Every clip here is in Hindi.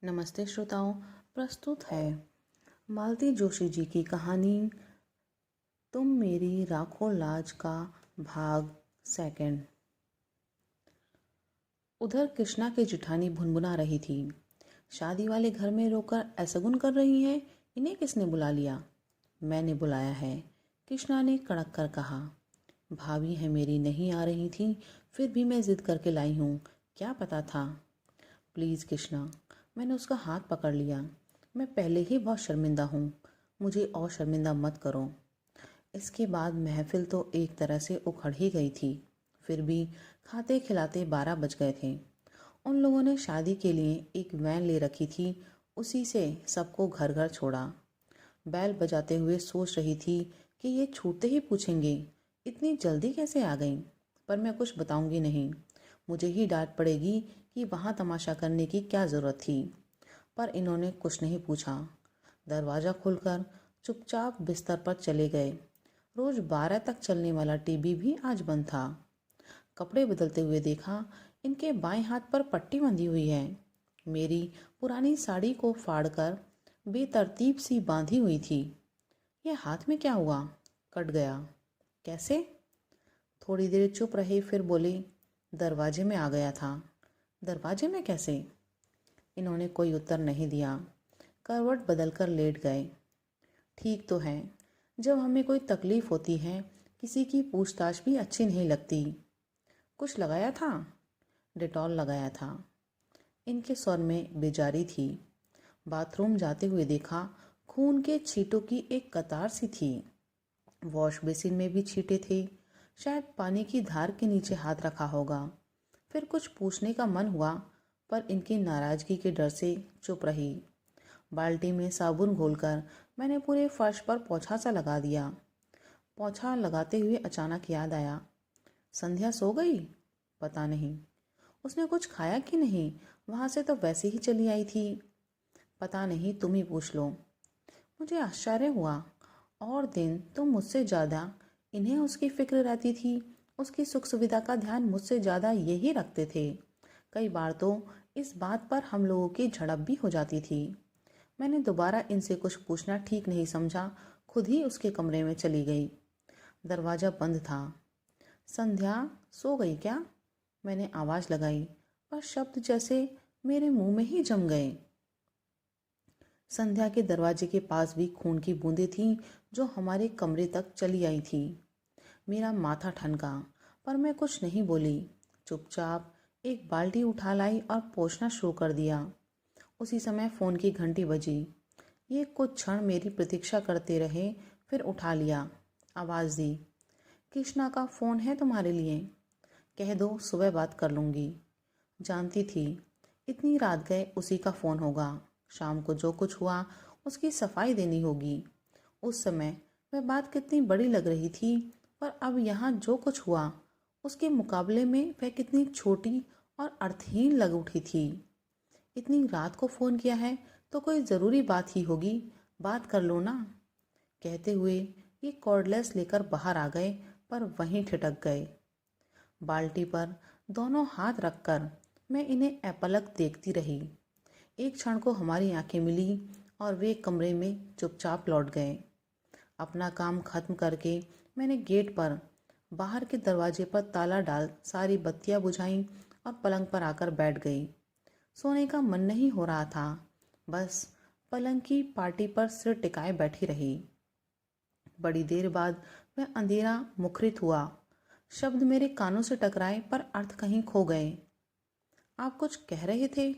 नमस्ते श्रोताओं। प्रस्तुत है मालती जोशी जी की कहानी तुम मेरी राखो लाज का भाग सेकंड। उधर कृष्णा की जिठानी भुनभुना रही थी। शादी वाले घर में रोकर ऐसगुन कर रही हैं, इन्हें किसने बुला लिया? मैंने बुलाया है, कृष्णा ने कड़क कर कहा। भाभी है मेरी, नहीं आ रही थी, फिर भी मैं जिद करके लाई हूँ, क्या पता था। प्लीज़ कृष्णा, मैंने उसका हाथ पकड़ लिया। मैं पहले ही बहुत शर्मिंदा हूँ, मुझे और शर्मिंदा मत करो। इसके बाद महफिल तो एक तरह से उखड़ ही गई थी। फिर भी खाते खिलाते 12 बज गए थे। उन लोगों ने शादी के लिए एक वैन ले रखी थी, उसी से सबको घर घर छोड़ा। बैल बजाते हुए सोच रही थी कि ये छूटते ही पूछेंगे इतनी जल्दी कैसे आ गई, पर मैं कुछ बताऊंगी नहीं। मुझे ही डांट पड़ेगी कि वहाँ तमाशा करने की क्या ज़रूरत थी। पर इन्होंने कुछ नहीं पूछा। दरवाज़ा खुलकर चुपचाप बिस्तर पर चले गए। रोज़ 12 तक चलने वाला टीवी भी आज बंद था। कपड़े बदलते हुए देखा, इनके बाएं हाथ पर पट्टी बंधी हुई है। मेरी पुरानी साड़ी को फाड़कर बेतरतीब सी बांधी हुई थी। यह हाथ में क्या हुआ? कट गया। कैसे? थोड़ी देर चुप रहे, फिर बोले, दरवाजे में आ गया था। दरवाजे में कैसे? इन्होंने कोई उत्तर नहीं दिया। करवट बदलकर लेट गए। ठीक तो है, जब हमें कोई तकलीफ होती है किसी की पूछताछ भी अच्छी नहीं लगती। कुछ लगाया था? डेटॉल लगाया था। इनके स्वर में बेजारी थी। बाथरूम जाते हुए देखा, खून के छींटों की एक कतार सी थी। वॉश बेसिन में भी छींटे थे। शायद पानी की धार के नीचे हाथ रखा होगा। फिर कुछ पूछने का मन हुआ, पर इनकी नाराजगी के डर से चुप रही। बाल्टी में साबुन घोलकर मैंने पूरे फर्श पर पोंछा सा लगा दिया। पोंछा लगाते हुए अचानक याद आया, संध्या सो गई? पता नहीं। उसने कुछ खाया कि नहीं? वहाँ से तो वैसे ही चली आई थी। पता नहीं, तुम ही पूछ लो। मुझे आश्चर्य हुआ। और दिन तो मुझसे ज़्यादा इन्हें उसकी फिक्र रहती थी। उसकी सुख सुविधा का ध्यान मुझसे ज़्यादा यही रखते थे। कई बार तो इस बात पर हम लोगों की झड़प भी हो जाती थी। मैंने दोबारा इनसे कुछ पूछना ठीक नहीं समझा, खुद ही उसके कमरे में चली गई। दरवाज़ा बंद था। संध्या सो गई क्या? मैंने आवाज़ लगाई, पर शब्द जैसे मेरे मुंह में ही जम गए। संध्या के दरवाजे के पास भी खून की बूंदें थीं जो हमारे कमरे तक चली आई थी। मेरा माथा ठनका, पर मैं कुछ नहीं बोली। चुपचाप एक बाल्टी उठा लाई और पोंछना शुरू कर दिया। उसी समय फ़ोन की घंटी बजी। ये कुछ क्षण मेरी प्रतीक्षा करते रहे, फिर उठा लिया। आवाज़ दी, कृष्णा का फ़ोन है तुम्हारे लिए, कह दो सुबह बात कर लूँगी। जानती थी इतनी रात गए उसी का फ़ोन होगा। शाम को जो कुछ हुआ उसकी सफाई देनी होगी। उस समय वह बात कितनी बड़ी लग रही थी, पर अब यहाँ जो कुछ हुआ उसके मुकाबले में वह कितनी छोटी और अर्थहीन लग उठी थी। इतनी रात को फ़ोन किया है तो कोई ज़रूरी बात ही होगी, बात कर लो ना। कहते हुए ये कॉर्डलेस लेकर बाहर आ गए, पर वहीं ठिठक गए। बाल्टी पर दोनों हाथ रखकर मैं इन्हें अपलक देखती रही। एक क्षण को हमारी आंखें मिली और वे कमरे में चुपचाप लौट गए। अपना काम खत्म करके मैंने गेट पर बाहर के दरवाजे पर ताला डाल सारी बत्तियां बुझाईं और पलंग पर आकर बैठ गई। सोने का मन नहीं हो रहा था, बस पलंग की पार्टी पर सिर टिकाए बैठी रही। बड़ी देर बाद वह अंधेरा मुखरित हुआ। शब्द मेरे कानों से टकराए, पर अर्थ कहीं खो गए। आप कुछ कह रहे थे?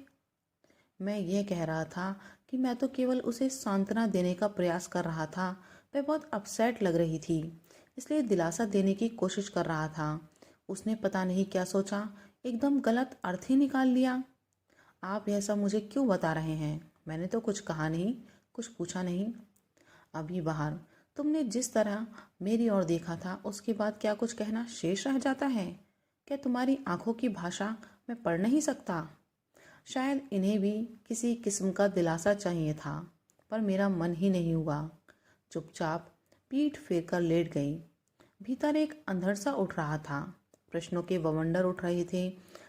मैं ये कह रहा था कि मैं तो केवल उसे सांत्वना देने का प्रयास कर रहा था। वह बहुत अपसेट लग रही थी, इसलिए दिलासा देने की कोशिश कर रहा था। उसने पता नहीं क्या सोचा, एकदम गलत अर्थ ही निकाल लिया। आप यह सब मुझे क्यों बता रहे हैं? मैंने तो कुछ कहा नहीं, कुछ पूछा नहीं। अभी बाहर तुमने जिस तरह मेरी ओर देखा था, उसके बाद क्या कुछ कहना शेष रह जाता है? क्या तुम्हारी आंखों की भाषा मैं पढ़ नहीं सकता? शायद इन्हें भी किसी किस्म का दिलासा चाहिए था, पर मेरा मन ही नहीं हुआ। चुपचाप पीठ फेर कर लेट गई। भीतर एक अंधड़ सा उठ रहा था। प्रश्नों के बवंडर उठ रहे थे।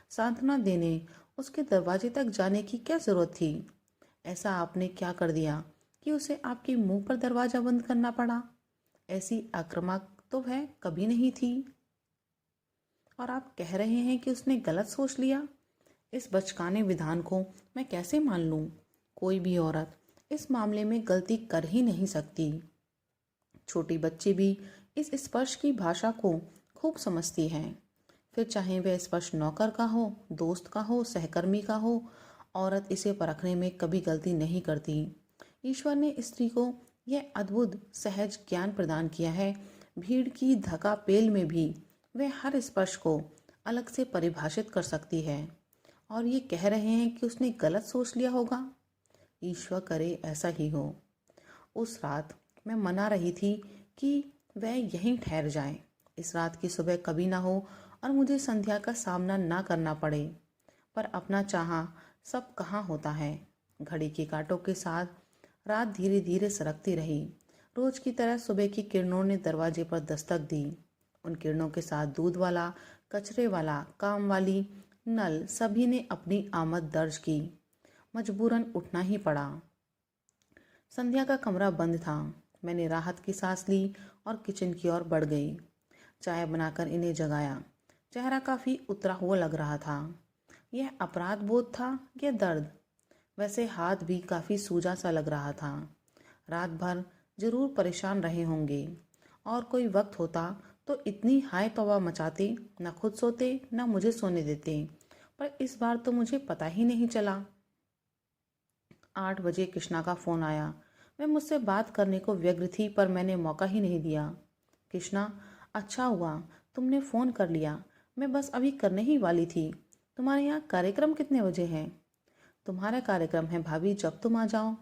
सांत्वना देने उसके दरवाजे तक जाने की क्या जरूरत थी? ऐसा आपने क्या कर दिया कि उसे आपके मुंह पर दरवाज़ा बंद करना पड़ा? ऐसी आक्रामक तो वह कभी नहीं थी। और आप कह रहे हैं कि उसने गलत सोच लिया। इस बचकाने विधान को मैं कैसे मान लूं? कोई भी औरत इस मामले में गलती कर ही नहीं सकती। छोटी बच्ची भी इस स्पर्श की भाषा को खूब समझती है। फिर चाहे वह स्पर्श नौकर का हो, दोस्त का हो, सहकर्मी का हो, औरत इसे परखने में कभी गलती नहीं करती। ईश्वर ने स्त्री को यह अद्भुत सहज ज्ञान प्रदान किया है। भीड़ की धका पेल में भी वह हर स्पर्श को अलग से परिभाषित कर सकती है। और ये कह रहे हैं कि उसने गलत सोच लिया होगा। ईश्वर करे ऐसा ही हो। उस रात मैं मना रही थी कि वह यहीं ठहर जाए। इस रात की सुबह कभी ना हो और मुझे संध्या का सामना ना करना पड़े। पर अपना चाहा सब कहाँ होता है। घड़ी के कांटों के साथ रात धीरे धीरे सरकती रही। रोज की तरह सुबह की किरणों ने दरवाजे पर दस्तक दी। उन किरणों के साथ दूध वाला, कचरे वाला, काम वाली, नल सभी ने अपनी आमद दर्ज की। मजबूरन उठना ही पड़ा। संध्या का कमरा बंद था। मैंने राहत की सांस ली और किचन की ओर बढ़ गई। चाय बनाकर इन्हें जगाया। चेहरा काफ़ी उतरा हुआ लग रहा था। यह अपराध बोध था या दर्द? वैसे हाथ भी काफ़ी सूजा सा लग रहा था। रात भर जरूर परेशान रहे होंगे। और कोई वक्त होता तो इतनी हाय तौबा मचाते, न खुद सोते न मुझे सोने देते। पर इस बार तो मुझे पता ही नहीं चला। 8 बजे कृष्णा का फ़ोन आया। मैं मुझसे बात करने को व्यग्र थी पर मैंने मौका ही नहीं दिया। कृष्णा, अच्छा हुआ तुमने फ़ोन कर लिया। मैं बस अभी करने ही वाली थी। तुम्हारे यहाँ कार्यक्रम कितने बजे है? तुम्हारा कार्यक्रम है भाभी, जब तुम आ जाओ।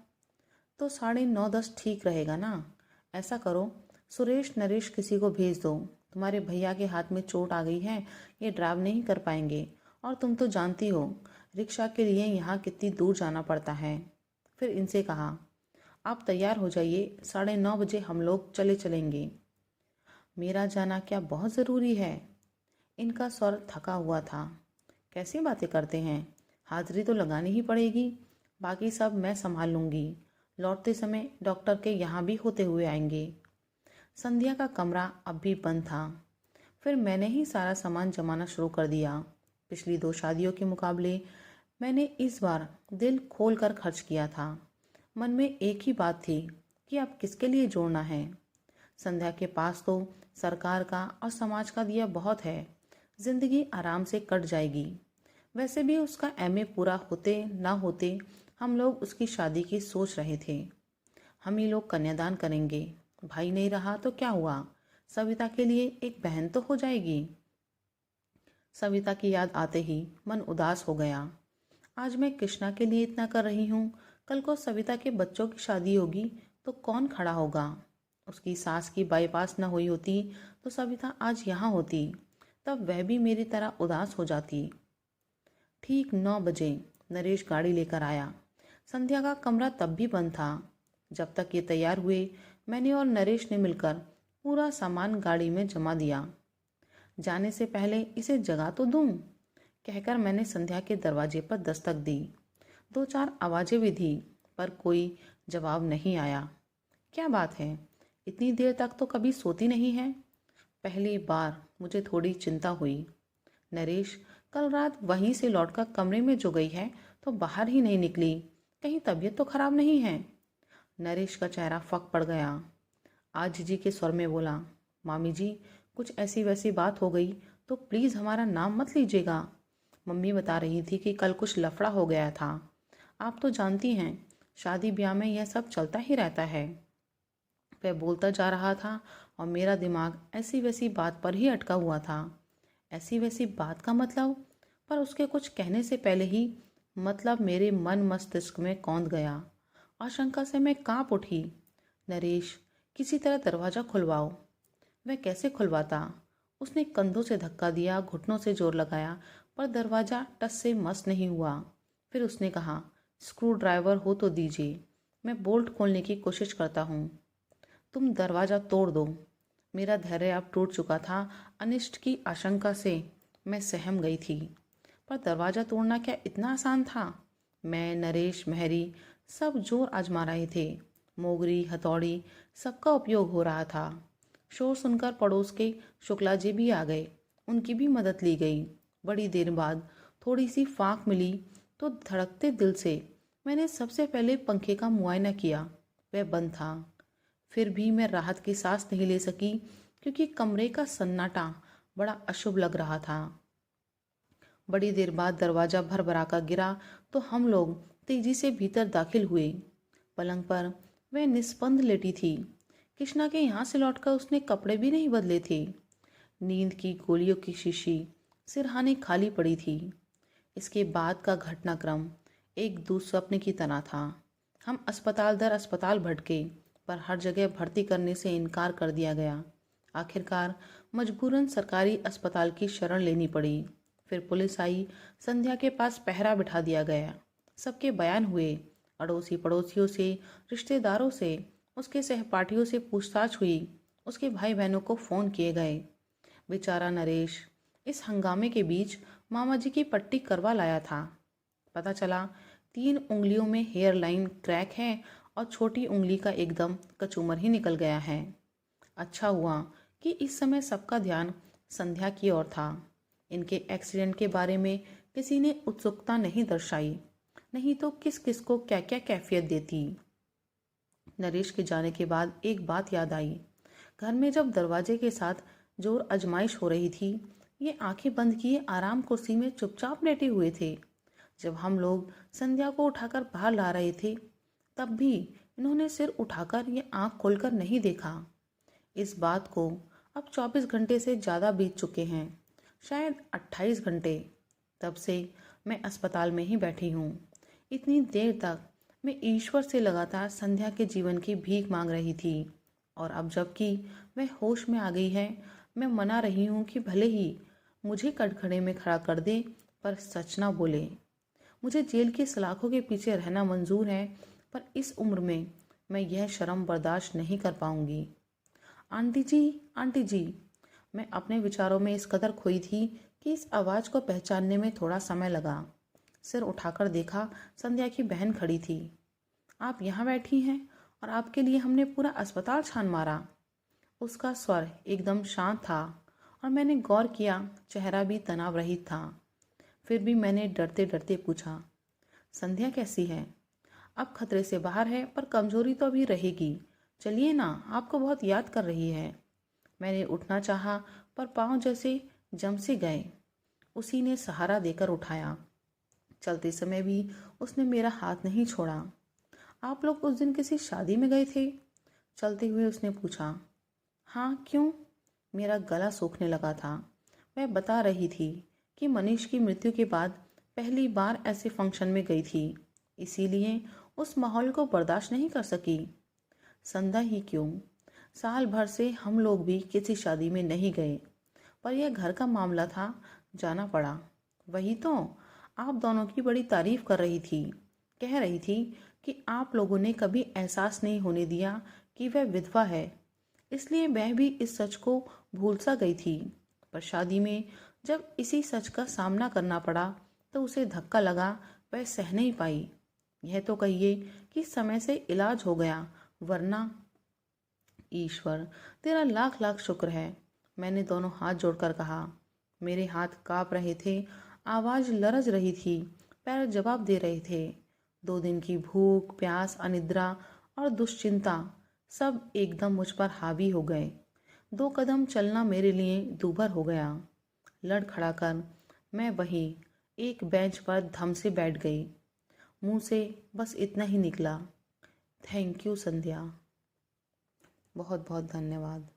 तो 9:30-10 ठीक रहेगा ना? ऐसा करो, सुरेश नरेश किसी को भेज दो। तुम्हारे भैया के हाथ में चोट आ गई है, ये ड्राइव नहीं कर पाएंगे। और तुम तो जानती हो रिक्शा के लिए यहाँ कितनी दूर जाना पड़ता है। फिर इनसे कहा, आप तैयार हो जाइए, 9:30 बजे हम लोग चलेंगे। मेरा जाना क्या बहुत ज़रूरी है? इनका स्वर थका हुआ था। कैसी बातें करते हैं, हाजिरी तो लगानी ही पड़ेगी। बाकी सब मैं संभाल लूँगी। लौटते समय डॉक्टर के यहाँ भी होते हुए आएंगे। संध्या का कमरा अब भी बंद था। फिर मैंने ही सारा सामान जमाना शुरू कर दिया। पिछली 2 शादियों के मुकाबले मैंने इस बार दिल खोल कर खर्च किया था। मन में एक ही बात थी कि अब किसके लिए जोड़ना है। संध्या के पास तो सरकार का और समाज का दिया बहुत है। जिंदगी आराम से कट जाएगी। वैसे भी उसका एमए पूरा होते ना होते हम लोग उसकी शादी की सोच रहे थे। हम ही लोग कन्यादान करेंगे। भाई नहीं रहा तो क्या हुआ, सविता के लिए एक बहन तो हो जाएगी। सविता की याद आते ही मन उदास हो गया। आज मैं कृष्णा के लिए इतना कर रही हूँ, कल को सविता के बच्चों की शादी होगी तो कौन खड़ा होगा? उसकी सास की बाईपास न हुई होती तो सविता आज यहाँ होती, तब वह भी मेरी तरह उदास हो जाती। ठीक 9 बजे नरेश गाड़ी लेकर आया। संध्या का कमरा तब भी बंद था। जब तक ये तैयार हुए, मैंने और नरेश ने मिलकर पूरा सामान गाड़ी में जमा दिया। जाने से पहले इसे जगा तो दूं, कहकर मैंने संध्या के दरवाजे पर दस्तक दी। 2-4 आवाजें भी दी पर कोई जवाब नहीं आया। क्या बात है, इतनी देर तक तो कभी सोती नहीं है। पहली बार मुझे थोड़ी चिंता हुई। नरेश कल रात वहीं से लौटकर कमरे में जो गई है तो बाहर ही नहीं निकली, कहीं तबीयत तो खराब नहीं है? नरेश का चेहरा फक पड़ गया। आज जी के स्वर में बोला, मामी जी कुछ ऐसी वैसी बात हो गई तो प्लीज़ हमारा नाम मत लीजिएगा। मम्मी बता रही थी कि कल कुछ लफड़ा हो गया था। आप तो जानती हैं शादी ब्याह में यह सब चलता ही रहता है। वह बोलता जा रहा था और मेरा दिमाग ऐसी वैसी बात पर ही अटका हुआ था। ऐसी वैसी बात का मतलब? पर उसके कुछ कहने से पहले ही मतलब मेरे मन मस्तिष्क में कौंध गया। आशंका से मैं कांप उठी। नरेश, किसी तरह दरवाज़ा खुलवाओ। वह कैसे खुलवाता? उसने कंधों से धक्का दिया, घुटनों से जोर लगाया, पर दरवाज़ा टस से मस नहीं हुआ। फिर उसने कहा, स्क्रू ड्राइवर हो तो दीजिए, मैं बोल्ट खोलने की कोशिश करता हूँ। तुम दरवाज़ा तोड़ दो। मेरा धैर्य अब टूट चुका था। अनिष्ट की आशंका से मैं सहम गई थी। पर दरवाज़ा तोड़ना क्या इतना आसान था? मैं, नरेश, मेहरी सब जोर आजमा रहे थे। मोगरी, हथौड़ी सबका उपयोग हो रहा था। शोर सुनकर पड़ोस के शुक्ला जी भी आ गए। उनकी भी मदद ली गई। बड़ी देर बाद थोड़ी सी फाँक मिली तो धड़कते दिल से मैंने सबसे पहले पंखे का मुआयना किया। वह बंद था। फिर भी मैं राहत की सांस नहीं ले सकी, क्योंकि कमरे का सन्नाटा बड़ा अशुभ लग रहा था। बड़ी देर बाद दरवाजा भरभरा कर गिरा तो हम लोग तेजी से भीतर दाखिल हुए। पलंग पर वह निस्पंद लेटी थी। कृष्णा के यहाँ से लौटकर उसने कपड़े भी नहीं बदले थे। नींद की गोलियों की शीशी सिरहाने खाली पड़ी थी। इसके बाद का घटनाक्रम एक दुस्वप्न की तरह था। हम अस्पताल दर अस्पताल भटके, पर हर जगह भर्ती करने से इनकार कर दिया गया। आखिरकार मजबूरन सरकारी अस्पताल की शरण लेनी पड़ी। फिर पुलिस आई। संध्या के पास पहरा बिठा दिया गया। सबके बयान हुए। अड़ोसी पड़ोसियों से, रिश्तेदारों से, उसके सहपाठियों से पूछताछ हुई। उसके भाई बहनों को फ़ोन किए गए। बेचारा नरेश इस हंगामे के बीच मामा जी की पट्टी करवा लाया था। पता चला 3 उंगलियों में हेयर लाइन क्रैक है और छोटी उंगली का एकदम कचूमर ही निकल गया है। अच्छा हुआ कि इस समय सबका ध्यान संध्या की ओर था। इनके एक्सीडेंट के बारे में किसी ने उत्सुकता नहीं दर्शाई, नहीं तो किस किस को क्या क्या कैफियत देती। नरेश के जाने के बाद एक बात याद आई। घर में जब दरवाजे के साथ जोर आजमाइश हो रही थी, ये आंखें बंद किए आराम कुर्सी में चुपचाप लेटे हुए थे। जब हम लोग संध्या को उठाकर बाहर ला रहे थे, तब भी इन्होंने सिर उठाकर ये आंख खोलकर नहीं देखा। इस बात को अब 24 घंटे से ज़्यादा बीत चुके हैं, शायद 28 घंटे। तब से मैं अस्पताल में ही बैठी हूँ। इतनी देर तक मैं ईश्वर से लगातार संध्या के जीवन की भीख मांग रही थी, और अब जबकि वह होश में आ गई है, मैं मना रही हूँ कि भले ही मुझे कटघरे में खड़ा कर दे, पर सच ना बोले। मुझे जेल की सलाखों के पीछे रहना मंजूर है, पर इस उम्र में मैं यह शर्म बर्दाश्त नहीं कर पाऊंगी। आंटी जी, आंटी जी। मैं अपने विचारों में इस कदर खोई थी कि इस आवाज़ को पहचानने में थोड़ा समय लगा। सिर उठाकर देखा, संध्या की बहन खड़ी थी। आप यहाँ बैठी हैं और आपके लिए हमने पूरा अस्पताल छान मारा। उसका स्वर एकदम शांत था और मैंने गौर किया, चेहरा भी तनाव रहित था। फिर भी मैंने डरते डरते पूछा, संध्या कैसी है? अब खतरे से बाहर है, पर कमजोरी तो अभी रहेगी। चलिए ना, आपको बहुत याद कर रही है। मैंने उठना चाहा, पर पाँव जैसे जम से गए। उसी ने सहारा देकर उठाया। चलते समय भी उसने मेरा हाथ नहीं छोड़ा। आप लोग उस दिन किसी शादी में गए थे? चलते हुए उसने पूछा। हाँ, क्यों? मेरा गला सूखने लगा था। मैं बता रही थी कि मनीष की मृत्यु के बाद पहली बार ऐसे फंक्शन में गई थी, इसीलिए उस माहौल को बर्दाश्त नहीं कर सकी। संध्या ही क्यों, साल भर से हम लोग भी किसी शादी में नहीं गए, पर यह घर का मामला था, जाना पड़ा। वही तो आप दोनों की बड़ी तारीफ कर रही थी। कह रही थी कि आप लोगों ने कभी एहसास नहीं होने दिया कि वह विधवा है, इसलिए वह भी इस सच को भूल सा गई थी। पर शादी में जब इसी सच का सामना करना पड़ा तो उसे धक्का लगा, वह सह नहीं पाई। यह तो कहिए कि समय से इलाज हो गया, वरना। ईश्वर तेरा लाख लाख शुक्र है, मैंने दोनों हाथ जोड़कर कहा। मेरे हाथ कांप रहे थे, आवाज़ लरज रही थी, पैर जवाब दे रहे थे। 2 दिन की भूख, प्यास, अनिद्रा और दुश्चिंता सब एकदम मुझ पर हावी हो गए। 2 कदम चलना मेरे लिए दूभर हो गया। लड़खड़ा कर मैं वहीं एक बेंच पर धम से बैठ गई। मुंह से बस इतना ही निकला, थैंक यू संध्या। बहुत बहुत धन्यवाद।